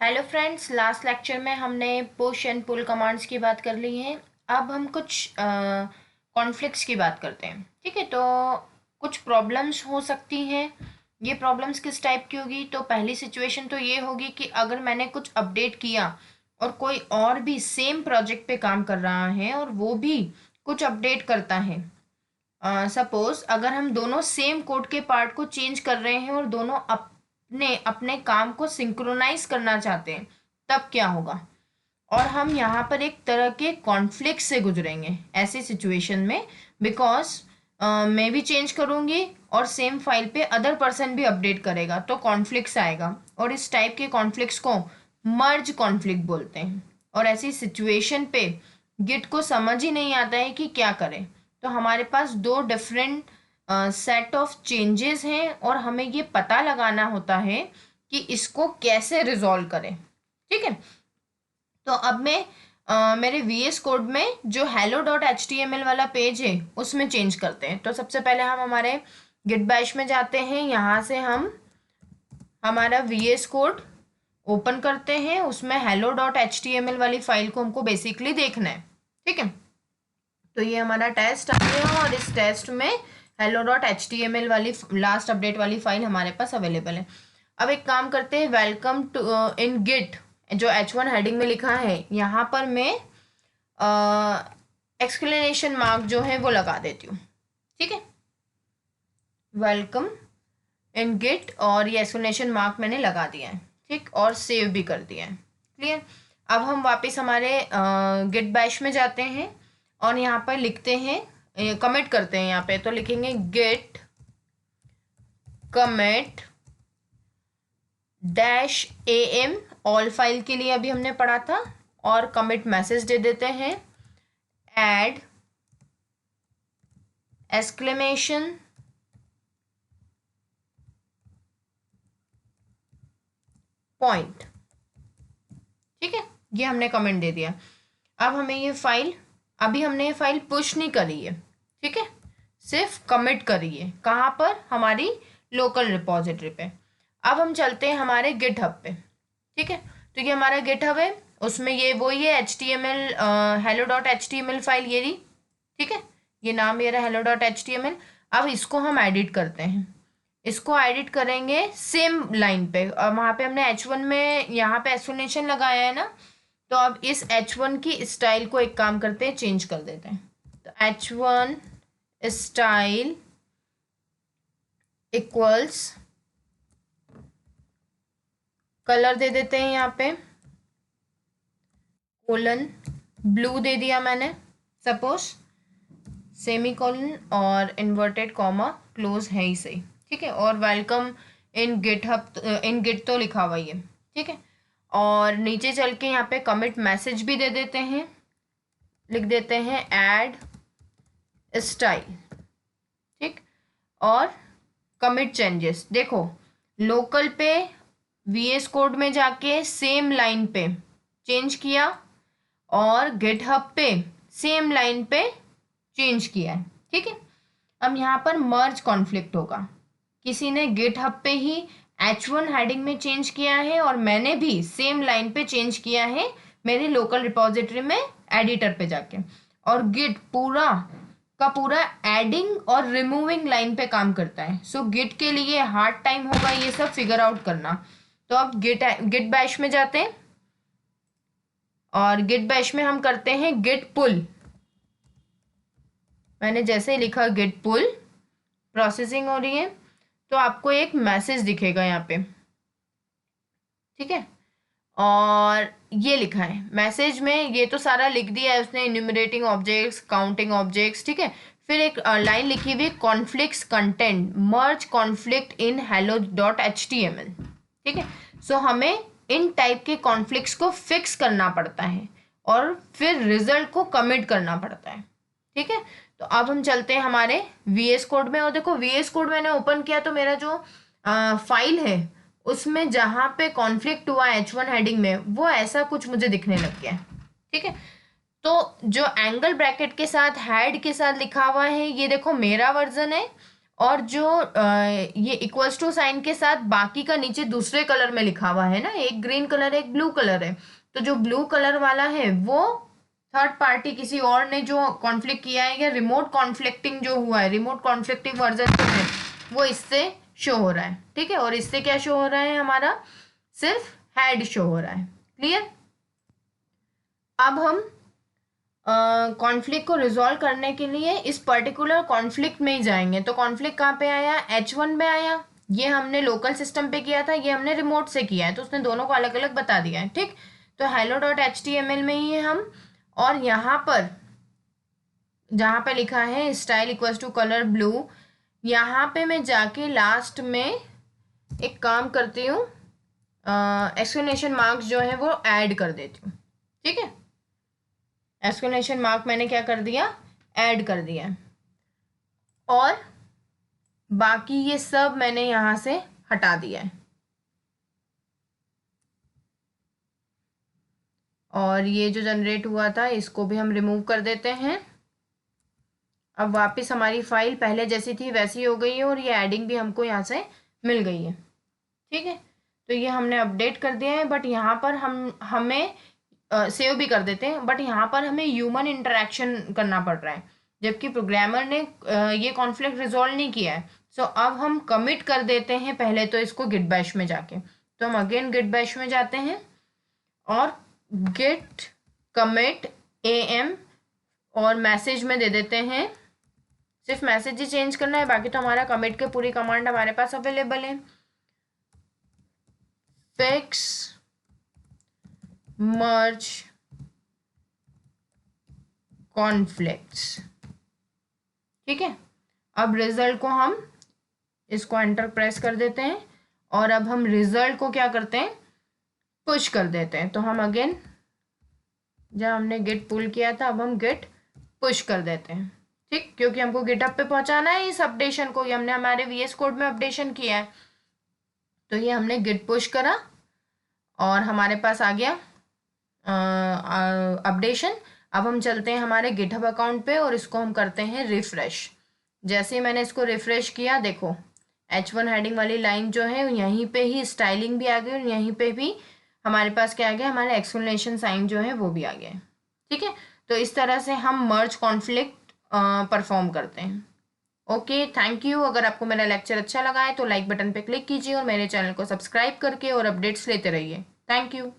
Hello friends, last lecture में हमने push and pull commands की बात कर ली है। अब हम कुछ कॉन्फ्लिक्ट्स की बात करते हैं। ठीक है, तो कुछ प्रॉब्लम्स हो सकती हैं। ये प्रॉब्लम्स किस टाइप की होगी? तो पहली सिचुएशन तो ये होगी कि अगर मैंने कुछ अपडेट किया और कोई और भी सेम प्रोजेक्ट पे काम कर रहा है और वो भी कुछ अपडेट करता है। सपोज अगर हम दोनों सेम कोड के पार्ट को चेंज कर रहे हैं और दोनों अपने अपने काम को सिंक्रोनाइज करना चाहते हैं, तब क्या होगा? और हम यहाँ पर एक तरह के कॉन्फ्लिक्ट से गुजरेंगे ऐसी सिचुएशन में। बिकॉज मैं भी चेंज करूँगी और सेम फाइल पे अदर पर्सन भी अपडेट करेगा, तो कॉन्फ्लिक्ट्स आएगा। और इस टाइप के कॉन्फ्लिक्ट्स को मर्ज कॉन्फ्लिक्ट बोलते हैं। और ऐसी सिचुएशन पे गिट को समझ ही नहीं आता है कि क्या करें। तो हमारे पास दो डिफरेंट सेट ऑफ चेंजेस हैं और हमें ये पता लगाना होता है कि इसको कैसे रिजॉल्व करें। ठीक है, तो अब मैं मेरे VS कोड में जो hello.html वाला पेज है उसमें चेंज करते हैं। तो सबसे पहले हम हमारे गिट बैश में जाते हैं। यहाँ से हम हमारा VS कोड ओपन करते हैं। उसमें hello.html वाली फाइल को हमको बेसिकली देखना है। ठीक है, तो ये हमारा टेस्ट आ गया और इस टेस्ट में hello.html वाली लास्ट अपडेट वाली फाइल हमारे पास अवेलेबल है। अब एक काम करते हैं, वेलकम टू इन गिट जो H1 हेडिंग में लिखा है, यहाँ पर मैं एक्सक्लेनेशन मार्क जो है वो लगा देती हूँ। ठीक है, वेलकम इन गिट, और ये एक्सक्लेनेशन मार्क मैंने लगा दिया है। ठीक, और सेव भी कर दिया है। क्लियर। अब हम वापस हमारे गिट बैश में जाते हैं और यहाँ पर लिखते हैं, कमिट करते हैं। यहाँ पे तो लिखेंगे git commit -am, all file के लिए अभी हमने पढ़ा था। और कमिट मैसेज दे देते हैं, ऐड एक्सक्लेमेशन पॉइंट। ठीक है, ये हमने कमेंट दे दिया। अब हमें ये फाइल, अभी हमने ये फाइल पुश नहीं करी है। ठीक है, सिर्फ कमिट करी है। कहाँ पर? हमारी लोकल रिपोजिटरी पे। अब हम चलते हैं हमारे गिटहब पे। ठीक है, तो ये हमारा गिटहब है, उसमें ये वही है HTML hello.html फाइल ये रही। ठीक है, ये नाम मेरा hello.html। अब इसको हम एडिट करते हैं। इसको एडिट करेंगे सेम लाइन पे, और वहाँ पे हमने H1 में यहाँ पे एक्सप्लेनेशन लगाया है ना, तो अब इस H1 की स्टाइल को एक काम करते हैं, चेंज कर देते हैं। तो H1 स्टाइल इक्वल्स, कलर दे देते हैं यहाँ पे कोलन ब्लू दे दिया मैंने सपोज, सेमी कोलन और इन्वर्टेड कॉमा क्लोज है ही सही। ठीक है, और welcome in GitHub in git तो लिखा हुआ ही है। ठीक है, और नीचे चल के यहाँ पे कमिट मैसेज भी दे देते हैं, लिख देते हैं ऐड स्टाइल। ठीक, और कमिट चेंजेस देखो, लोकल पे VS कोड में जाके सेम लाइन पे चेंज किया और गिटहब पे सेम लाइन पे चेंज किया है। ठीक है, अब यहाँ पर मर्ज कॉन्फ्लिक्ट होगा। किसी ने गिटहब पे ही H1 हेडिंग में चेंज किया है और मैंने भी सेम लाइन पे चेंज किया है मेरी लोकल रिपोजिटरी में एडिटर पे जाके। और गिट पूरा का पूरा एडिंग और रिमूविंग लाइन पे काम करता है। सो गिट के लिए हार्ड टाइम होगा ये सब फिगर आउट करना। तो अब गिट बैश में जाते हैं और गिट बैश में हम करते हैं गिट पुल। मैंने जैसे ही लिखा गिट पुल, प्रोसेसिंग हो रही है, तो आपको एक मैसेज दिखेगा यहाँ पे। ठीक है, और ये लिखा है मैसेज में, ये तो सारा लिख दिया है उसने, इन्यूमरेटिंग ऑब्जेक्ट्स, काउंटिंग ऑब्जेक्ट्स। ठीक है, फिर एक लाइन लिखी हुई conflicts content merge conflict in hello.html। ठीक है, सो हमें इन टाइप के कॉन्फ्लिक्ट्स को फिक्स करना पड़ता है और फिर रिजल्ट को कमिट करना पड़ता है। ठीक है, तो अब हम चलते हैं हमारे VS कोड में। और देखो VS कोड मैंने ओपन किया तो मेरा जो फाइल है उसमें जहाँ पे कॉन्फ्लिक्ट हुआ H1 हेडिंग में, वो ऐसा कुछ मुझे दिखने लग गया। ठीक है, तो जो एंगल ब्रैकेट के साथ हेड के साथ लिखा हुआ है, ये देखो मेरा वर्जन है और जो ये इक्वल्स टू साइन के साथ बाकी का नीचे दूसरे कलर में लिखा हुआ है ना, एक ग्रीन कलर है एक ब्लू कलर है, तो जो ब्लू कलर वाला है वो थर्ड पार्टी किसी और ने जो कॉन्फ्लिक्ट किया है या रिमोट कॉन्फ्लिक्टिंग जो हुआ है, रिमोट कॉन्फ्लिक्टिंग वर्जन जो है वो इससे शो हो रहा है। ठीक है, और इससे क्या शो हो रहा है, हमारा सिर्फ हेड शो हो रहा है। क्लियर। अब हम कॉन्फ्लिक्ट को रिजॉल्व करने के लिए इस पर्टिकुलर कॉन्फ्लिक्ट में ही जाएंगे। तो कॉन्फ्लिक्ट कहाँ पे आया, H1 में आया। ये हमने लोकल सिस्टम पे किया था, ये हमने रिमोट से किया है, तो उसने दोनों को अलग अलग बता दिया है। ठीक, तो hello.html में ही है हम, और यहाँ पर जहाँ पे लिखा है style equals to colour blue, यहाँ पे मैं जाके लास्ट में एक काम करती हूँ, एक्सक्लेमेशन मार्क्स जो है वो ऐड कर देती हूँ। ठीक है, एक्सक्लेमेशन मार्क मैंने क्या कर दिया, ऐड कर दिया, और बाकी ये सब मैंने यहाँ से हटा दिया है। और ये जो जनरेट हुआ था इसको भी हम रिमूव कर देते हैं। अब वापस हमारी फाइल पहले जैसी थी वैसी हो गई है, और ये एडिंग भी हमको यहाँ से मिल गई है। ठीक है, तो ये हमने अपडेट कर दिया है, बट यहाँ पर हमें सेव भी कर देते हैं, बट यहाँ पर हमें ह्यूमन इंटरेक्शन करना पड़ रहा है, जबकि प्रोग्रामर ने ये कॉन्फ्लिक्ट रिजॉल्व नहीं किया है। सो अब हम कमिट कर देते हैं पहले तो इसको गिट बैश में जाके। तो हम अगेन गिट बैश में जाते हैं और गिट कमिट am और मैसेज में दे देते हैं, सिर्फ मैसेज ही चेंज करना है, बाकी तो हमारा कमिट के पूरी कमांड हमारे पास अवेलेबल है। फिक्स मर्ज कॉन्फ्लिक्ट्स। ठीक है, अब रिजल्ट को हम इसको एंटर प्रेस कर देते हैं, और अब हम रिजल्ट को क्या करते हैं, पुश कर देते हैं। तो हम अगेन जब हमने गेट पुल किया था, अब हम गेट पुश कर देते हैं। ठीक, क्योंकि हमको गिटहब पे पहुंचाना है इस अपडेशन को, ये हमने हमारे VS कोड में अपडेशन किया है, तो ये हमने गिट पुश करा और हमारे पास आ गया अपडेशन। अब हम चलते हैं हमारे गिटहब अकाउंट पे और इसको हम करते हैं रिफ्रेश। जैसे ही मैंने इसको रिफ्रेश किया, देखो H1 हेडिंग वाली लाइन जो है यहीं पे ही स्टाइलिंग भी आ गई, और यहीं पे भी हमारे पास क्या आ गया, हमारा एक्सक्लेमेशन साइन जो है वो भी आ गया है। ठीक है, तो इस तरह से हम मर्ज कॉन्फ्लिक्ट परफॉर्म करते हैं। Okay, thank you. अगर आपको मेरा लेक्चर अच्छा लगा है तो लाइक बटन पे क्लिक कीजिए और मेरे चैनल को सब्सक्राइब करके और अपडेट्स लेते रहिए। Thank you.